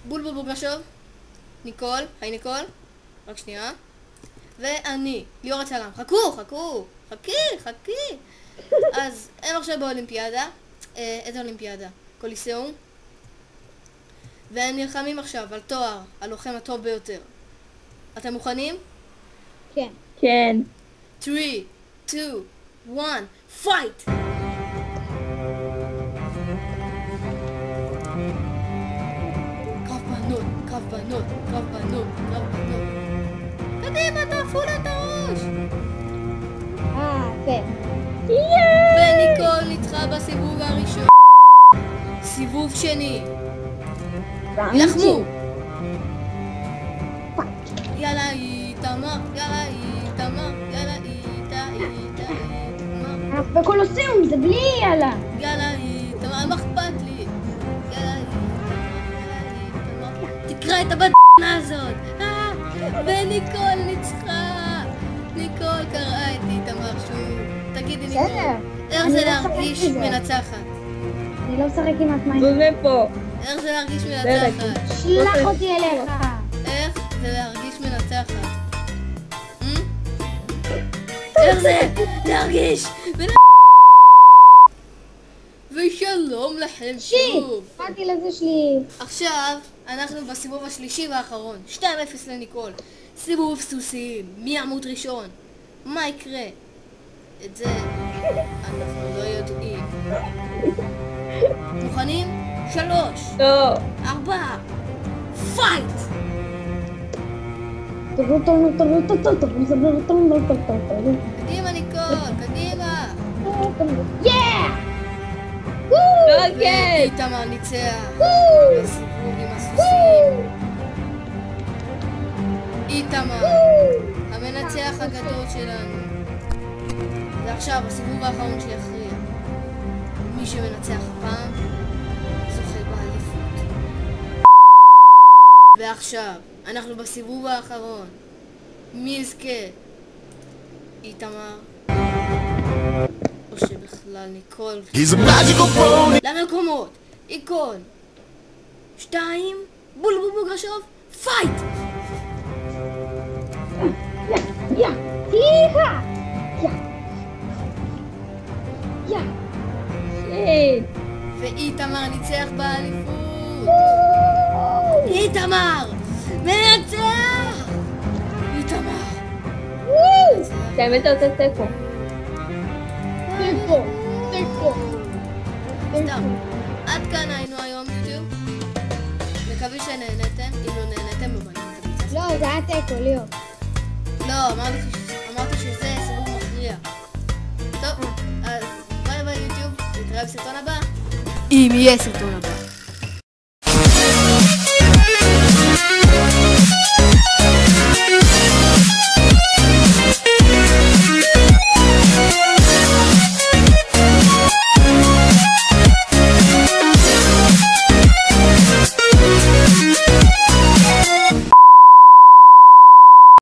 בולבול בוגרשוב, ניקול, היי ניקול, רק שנייה, ואני, ליאור הצלם. חכו. אז הם עכשיו באולימפיאדה. איזה אולימפיאדה? קוליסאום. והם נלחמים עכשיו על תואר הלוחם הטוב ביותר. אתם מוכנים? כן. כן. 3, 2, 1, fight! קרב בנות. קדימה, תעפו לה את הראש! כן. וניקול ניצחה בסיבוב הראשון. סיבוב שני. ילחמו! יאללה איתמר. אנחנו בקולוסיאום, זה בלי יאללה. יאללה איתמר, מה אכפת לי? יאללה איתמר. תקרא את הבדנה הזאת. וניקול ניצחה. ניקול קראה את איתמר שוב. תגידי ניקול, איך זה להרגיש מנצחת? אני לא משחק עם עצמאים. זה פה. איך זה להרגיש מנצחת? שלח אותי אליך. איך זה להרגיש מנצחת? איך זה להרגיש מנצחת? ושלום לכם שוב. באתי לזה שלי. עכשיו אנחנו בסיבוב השלישי והאחרון. 2-0 לניקול. סיבוב סוסים. מי ימות ראשון? מה יקרה? את זה אנחנו לא יודעים. מוכנים? 3, 4, פייט! קדימה ניקול, קדימה! אוקיי. איתמר ניצח בסיבוב עם הסוסים. איתמר, המנצח הגדול שלנו. ועכשיו הסיבוב האחרון שיכריע. מי שמנצח הפעם זוכה באליפות. ועכשיו אנחנו בסיבוב האחרון. מי יזכה? איתמר או שבכלל ניקול? למקומות. ניקול 2, בולבול בוגרשוב, פייט! ואיתמר ניצח באליפות. איתמר מנצח! איתמר! האמת אתה עושה תיקו. סתם. עד כאן היינו היום יוטיוב. מקווה שנהנתם. אם לא נהנתם בבית. לא, זה היה תיקו, ליאור. לא, אמרתי שזה סיבוב מכריע. טוב, אז ביי ביי יוטיוב. נתראה בסרטון הבא. אם יהיה סרטון הבא.